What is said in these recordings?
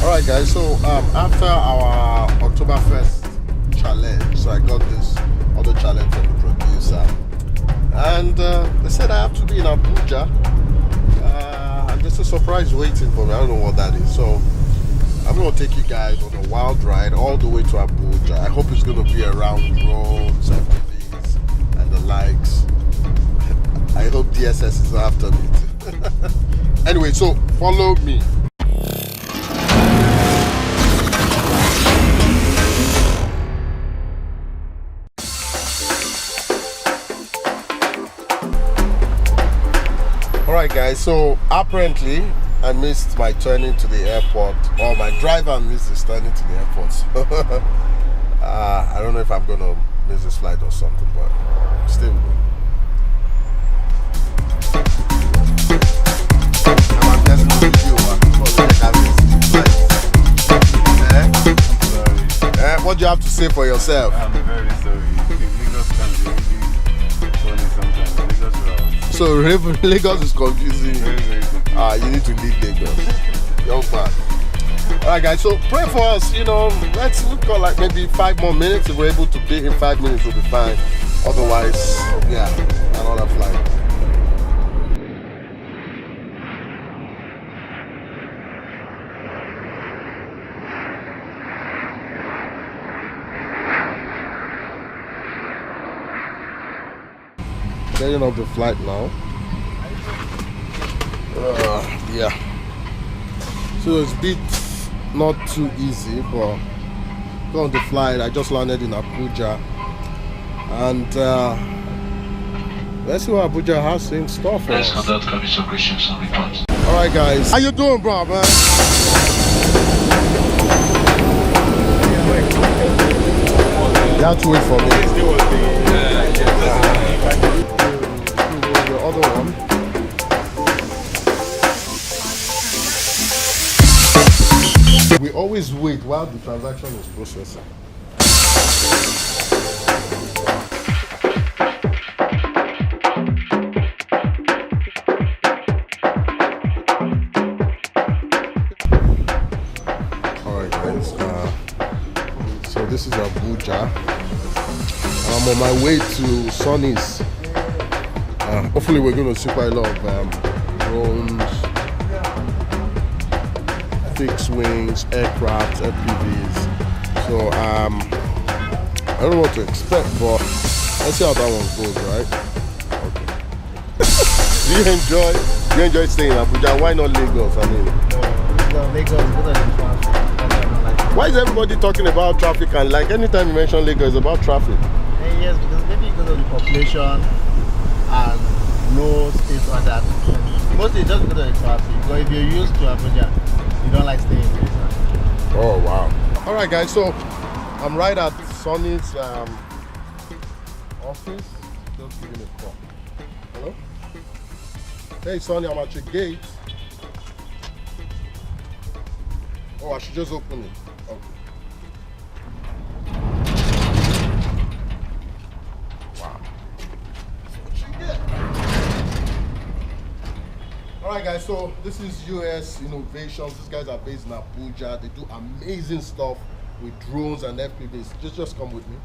Alright guys, so after our October 1st challenge, so I got this other challenge from the producer, and they said I have to be in Abuja, and there's a surprise waiting for me. I don't know what that is, so I'm going to take you guys on a wild ride all the way to Abuja. I hope it's going to be around drones, FPVs, and the likes. I hope DSS is after me. Anyway, so follow me. Alright guys, so apparently I missed my turning to the airport, or my driver missed his turning to the airport. So I don't know if I'm gonna miss this flight or something, but still good. What do you have to say for yourself? I'm very sorry. Lagos can be really funny sometimes. So Lagos is confusing. Very confusing. You need to leave Lagos. Young man. Alright guys, so pray for us, we've got like maybe 5 more minutes. If we're able to be in 5 minutes, we'll be fine. Otherwise, yeah, another flight. Getting off the flight now. Yeah. So it's a bit not too easy, but on the flight. I just landed in Abuja, and let's see what Abuja has in store for us. Alright guys, how you doing, bro, man? You have to wait for me. The other one. We always wait while the transaction is processing. Alright guys, so this is Abuja. I'm on my way to Sonny's. Hopefully we're going to see quite a lot of drones, fixed wings, aircraft, FPVs. So I don't know what to expect, but let's see how that one goes, right? Okay. Do you enjoy staying in Abuja? Why not Lagos? I mean, no, Lagos is better than traffic. Why is everybody talking about traffic? And like anytime you mention Lagos, it's about traffic. Yes, because maybe because of the population and no space like that. Mostly just because of the traffic. But if you're used to Abuja, you don't like staying in Lagos. Oh wow. Alright guys, so I'm right at Sonny's office. Just give me a call. Hello? Hey Sonny, I'm at your gate. Oh, I should just open it. Okay. Alright guys, so this is US Innovations. These guys are based in Abuja. They do amazing stuff with drones and FPVs. Just come with me.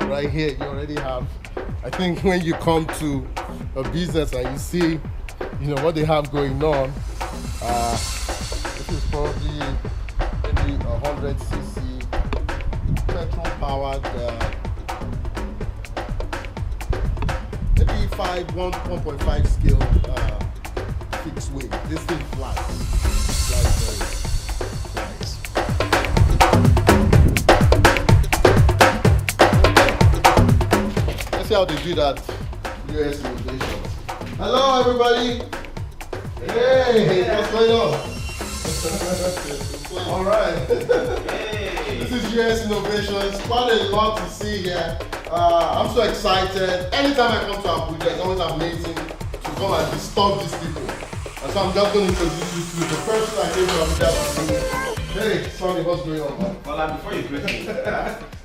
Right here, you already have, I think when you come to a business and you see, what they have going on, this is probably maybe 100cc petrol powered. Maybe 1.5 scale fixed wing. This thing flies. Let's see how they do that. US Innovations. Hello everybody. Hey, what's going on? All right. This is US Innovations. Quite a lot to see here. I'm so excited. Anytime I come to Abuja, it's always amazing to come and disturb these people. And so I'm just going to introduce you to the person I came to Abuja to see. Hey, Sonny, what's going on, man? Well, before you greet me,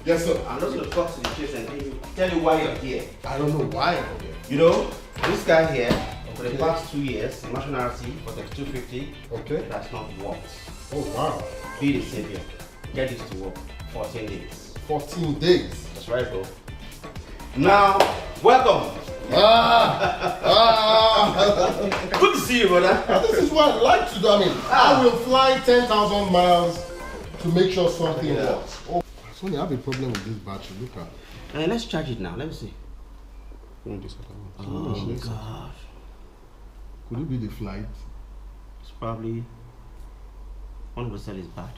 yes, sir. I'm just going to talk to the chase and tell you why you're here. I don't know why I'm here. You know, this guy here, for the past 2 years, immersion RC for the 250, Okay. that's not worked. Oh wow. Be the savior. Get this to work. 14 days. 14 days. That's right, bro. Now, welcome. Good to see you, brother. This is what I like to do. I mean, I will fly 10,000 miles to make sure something works. Oh, Sonny, I have a problem with this battery. Look at. Let's charge it now. Let me see. Oh Gosh. Could it be the flight? It's probably 1% is bad.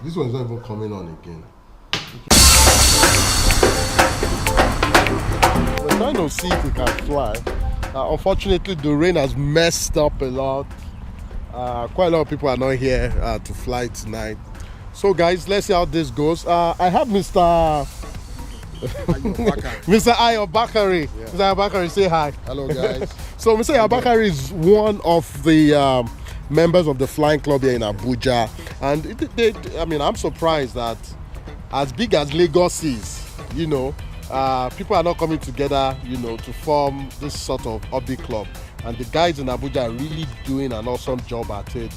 This one's not even coming on again. We're trying to see if we can fly. Unfortunately, the rain has messed up a lot. Quite a lot of people are not here to fly tonight. So guys, let's see how this goes. I have Mr. Mr. Ayo Bakari. Yeah. Mr. Ayo Bakari, say hi. Hello guys. So Mr. Ayo Bakari is one of the members of the flying club here in Abuja, and I mean, I'm surprised that as big as Lagos is, you know, people are not coming together, you know, to form this sort of hobby club. And the guys in Abuja are really doing an awesome job at it.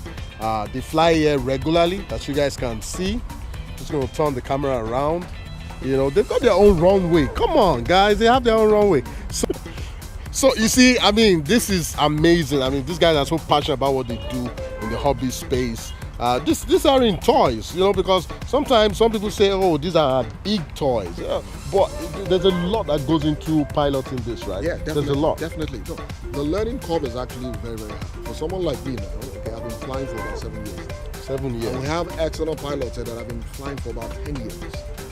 They fly here regularly, as you guys can see. Just going to turn the camera around. You know, they've got their own runway. Come on, guys, they have their own runway. So you see, I mean, this is amazing. I mean, these guys are so passionate about what they do in the hobby space. These are in toys, you know, because sometimes some people say, oh, these are big toys. Yeah, but there's a lot that goes into piloting this, right? Yeah, definitely. There's a lot. Definitely. No, the learning curve is actually very, very high. For someone like me now, okay, I've been flying for about 7 years. 7 years. And we have external pilots here that have been flying for about 10 years.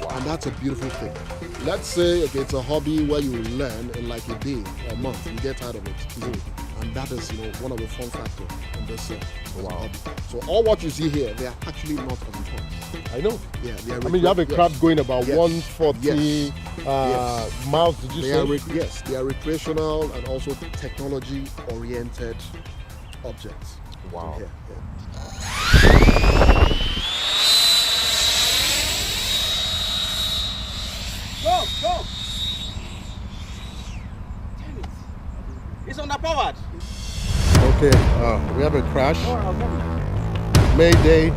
Wow. And that's a beautiful thing. Let's say, okay, it's a hobby where you learn in like a day or a month, you get tired of it. And that is, you know, one of the fun factors in this hobby. So all what you see here, they are actually not on toys. I know. Yeah, they are. I mean, you have a craft going about 140 Yes. miles. Did you say? Yes, they are recreational and also technology-oriented objects. Wow. Yeah. Go! Damn it. It's underpowered. Okay, we have a crash. Mayday.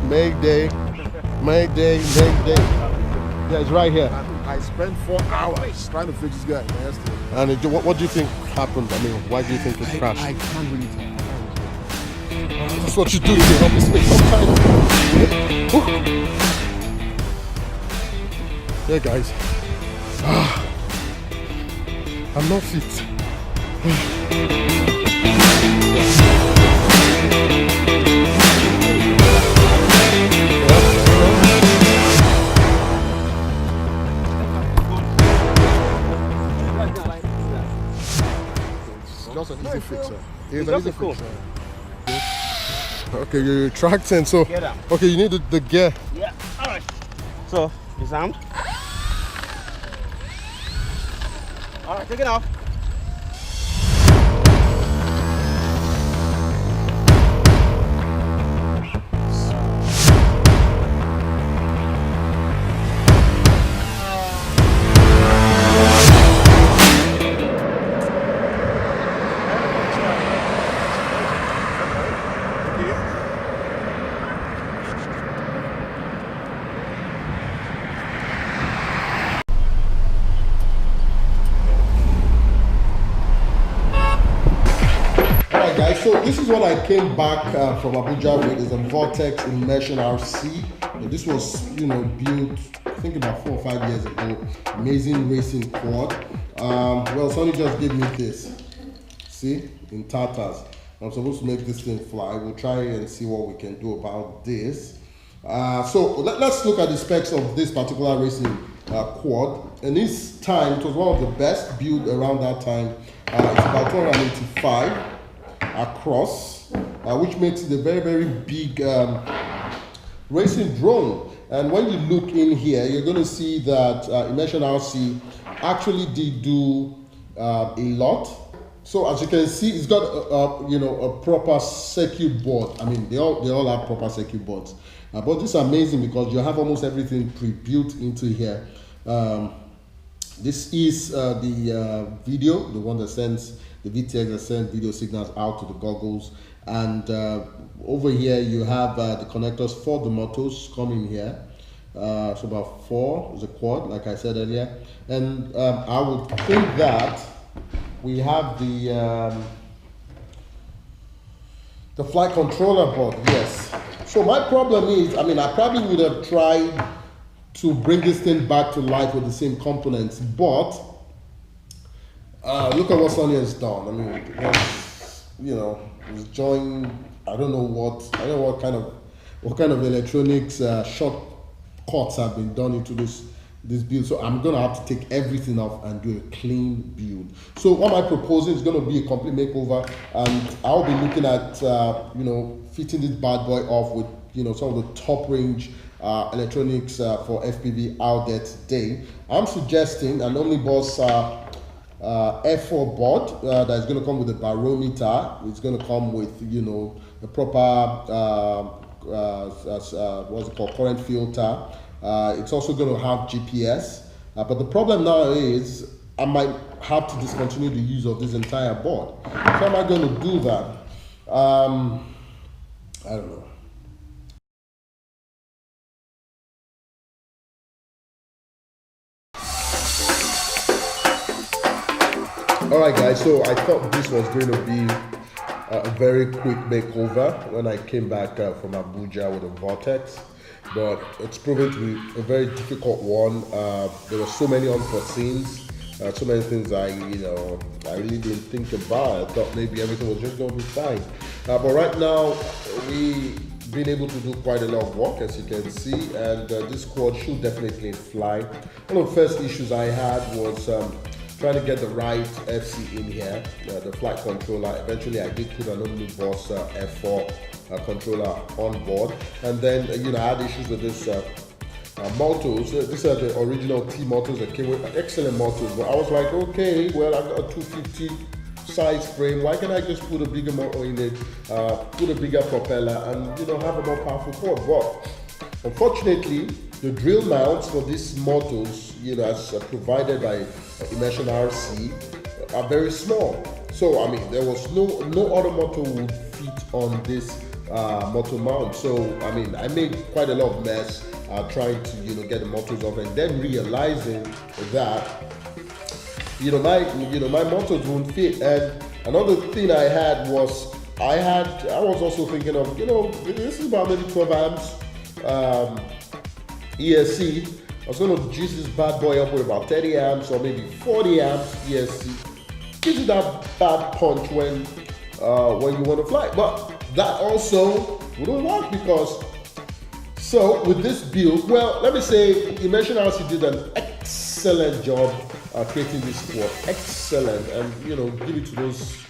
Yeah, it's right here. I spent 4 hours trying to fix this guy yesterday. And what do you think happened? I mean, why do you think it crashed? I can't really tell. That's what you do to help me space sometimes. Yeah, guys. I'm not fit. Just an easy fix, sir. It's just a cool. Okay, you're retracting, so Get out. okay, you need the gear. Yeah, alright. So, disarmed. Alright, take it off. So this is what I came back from Abuja with, is a Vortex Immersion RC. And this was, you know, built I think about 4 or 5 years ago. Amazing racing quad. Well, Sonny just gave me this. See, in tatters. I'm supposed to make this thing fly. We'll try and see what we can do about this. So let's look at the specs of this particular racing quad. And this time, it was one of the best built around that time. It's about 285 across, which makes it a very, very big racing drone. And when you look in here, you're going to see that Immersion RC actually did do a lot. So as you can see, it's got you know, a proper circuit board. I mean, they all have proper circuit boards. But this is amazing because you have almost everything pre-built into here. This is the video, the one that sends the VTX that sends video signals out to the goggles. And over here you have the connectors for the motors coming here. So about 4 is a quad, like I said earlier. And I would think that we have the flight controller board, yes. So my problem is, I mean, I probably would have tried to bring this thing back to life with the same components, but look at what Sonny has done. I mean, you know, it's joined. I don't know what kind of electronics shortcuts have been done into this build. So I'm gonna have to take everything off and do a clean build. So what I'm proposing is gonna be a complete makeover, and I'll be looking at you know, fitting this bad boy off with, you know, some of the top range electronics for FPV out there today. I'm suggesting an Omnibus F4 board that is going to come with a barometer. It's going to come with, you know, the proper what's it called, current filter. It's also going to have GPS. But the problem now is I might have to discontinue the use of this entire board. So how am I going to do that? I don't know. Alright guys, so I thought this was going to be a very quick makeover when I came back from Abuja with a vortex, but it's proven to be a very difficult one. There were so many unforeseens, so many things I really didn't think about. I thought maybe everything was just going to be fine. But right now, we've been able to do quite a lot of work, as you can see, and this quad should definitely fly. One of the first issues I had was trying to get the right FC in here, the flight controller. Eventually I did put an Omnibus F4 controller on board, and then you know, I had issues with this motors. These are the original T motors that came with excellent motors, but I was like, okay, well, I've got a 250 size frame, why can't I just put a bigger motor in it, put a bigger propeller, and you know, have a more powerful quad? But unfortunately, the drill mounts for these motors, you know, as provided by Immersion RC, are very small. So I mean, there was no other motor would fit on this motor mount. So I mean, I made quite a lot of mess trying to, you know, get the motors off, and then realizing that you know, my motors won't fit. And another thing I had was I was also thinking of, you know, this is about maybe 12 amps ESC. I was going to juice this bad boy up with about 30 amps or maybe 40 amps ESC. Gives you that bad punch when you want to fly. But that also wouldn't work because, so with this build, well, let me say Immersion RC did an excellent job creating this quad. Excellent. And you know, give it to those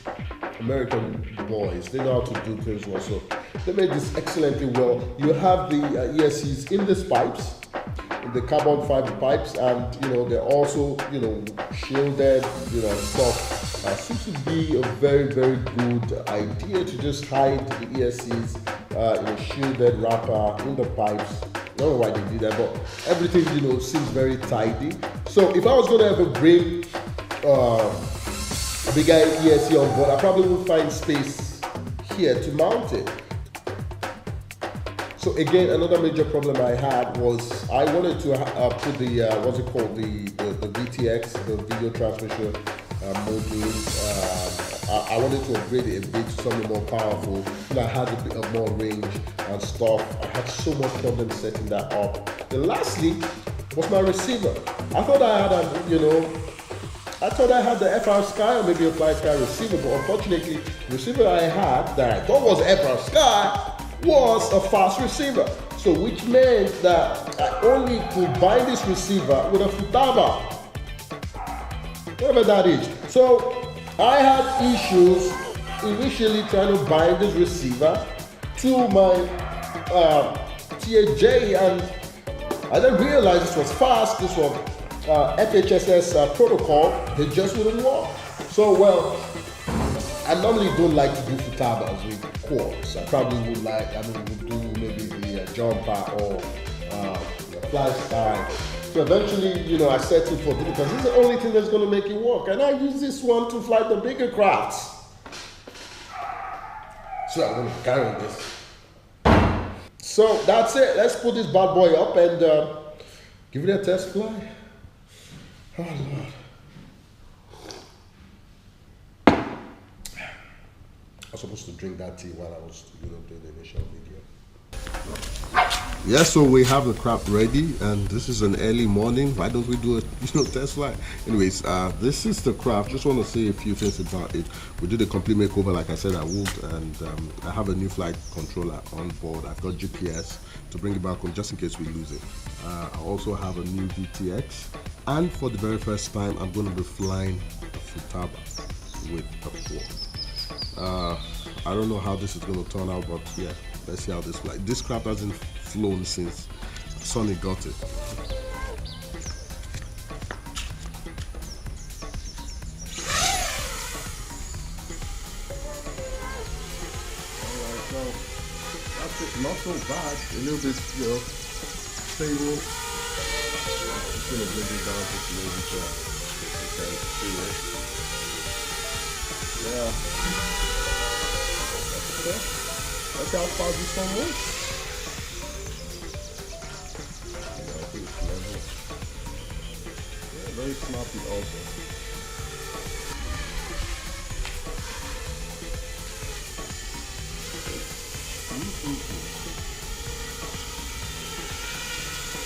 American boys. They know how to do things well. So they made this excellently well. You have the ESCs in these pipes, in the carbon fiber pipes, and you know, they're also, you know, shielded, you know, and stuff. Seems to be a very, very good idea to just hide the ESCs in a shielded wrapper in the pipes. I don't know why they did that, but everything, you know, seems very tidy. So if I was going to ever bring a bigger ESC on board, I probably would find space here to mount it. So again, another major problem I had was I wanted to put the what's it called, the VTX, the video transmission module. I wanted to upgrade it a bit to something more powerful, and I had a bit of more range and stuff. I had so much problem setting that up. And lastly was my receiver. I thought I had the FR Sky or maybe a Fly Sky receiver, but unfortunately, the receiver I had that I thought was FR Sky was a fast receiver. So which meant that I only could bind this receiver with a futaba, whatever that is. So I had issues initially trying to bind this receiver to my THJ, and I didn't realize this was fast. This was FHSS protocol. They just wouldn't work. So well, I normally don't like to do futabas with quads. I probably would would do maybe the jumper or the Fly Sky So eventually, you know, I settled for this because this is the only thing that's going to make it work. And I use this one to fly the bigger crafts. So I'm going to carry this. So that's it. Let's put this bad boy up and give it a test fly. Oh, Lord. I was supposed to drink that tea while I was, you know, doing the initial video. Yeah, so we have the craft ready, and this is an early morning. Why don't we do a test flight? Anyways, this is the craft. Just want to say a few things about it. We did a complete makeover, like I said I would, and I have a new flight controller on board. I've got GPS to bring it back home just in case we lose it. I also have a new VTX, and for the very first time, I'm going to be flying a Futaba with a quad. I don't know how this is going to turn out, but yeah, let's see how this flies. This craft hasn't flown since Sonny got it. Alright, so that's it. Not so bad. A little bit, you know, stable. I'm just going to bring it down just a little bit so you can see it. Yeah. Okay. That's how far this one works. Yeah, very snappy also.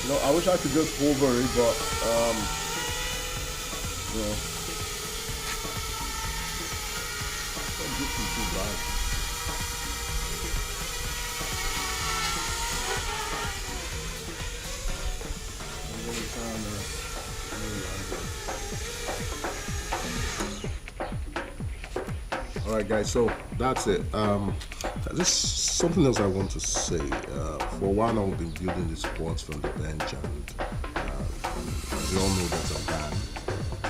You know, I wish I could just hover it, but you know, it's not too bad. Alright guys, so that's it. Just something else I want to say. For a while I've been building these quads from the bench, and as you all know, there's a ban.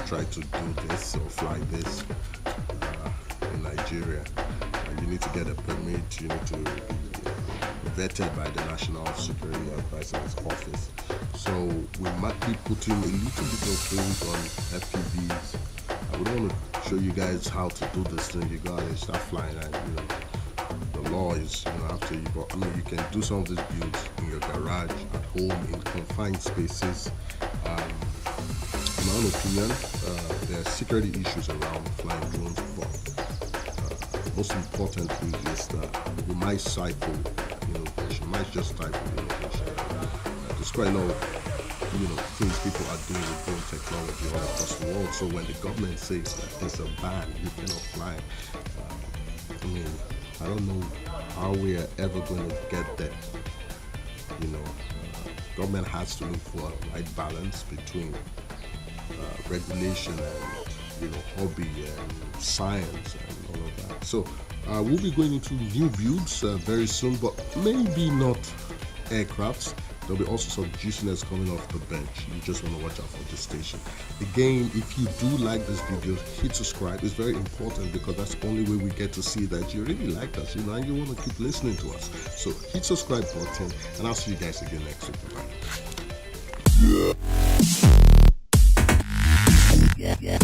Try to do this or fly this in Nigeria. You need to get a permit, you need to be vetted by the National Security Advisor's Office. So we might be putting a little bit of things on FPVs. I would want to show you guys how to do this thing. You gotta start flying, and you know, the law is, you know, after you go. I mean, you can do some of these builds in your garage, at home, in confined spaces. In my own opinion, there are security issues around flying drones, but most importantly is that you might stifle innovation. You might just stifle innovation. There's quite a lot of things people are doing with drone technology all across the world. So when the government says that there's a ban, you cannot fly, I mean, I don't know how we are ever going to get there. You know, government has to look for a right balance between regulation and, you know, hobby and science and all of that. So we'll be going into new builds very soon, but maybe not aircrafts. There'll be also some juiciness coming off the bench. You just want to watch out for this station. Again, if you do like this video, hit subscribe. It's very important because that's the only way we get to see that you really like us, you know, and you want to keep listening to us. So hit subscribe button, and I'll see you guys again next week. Bye.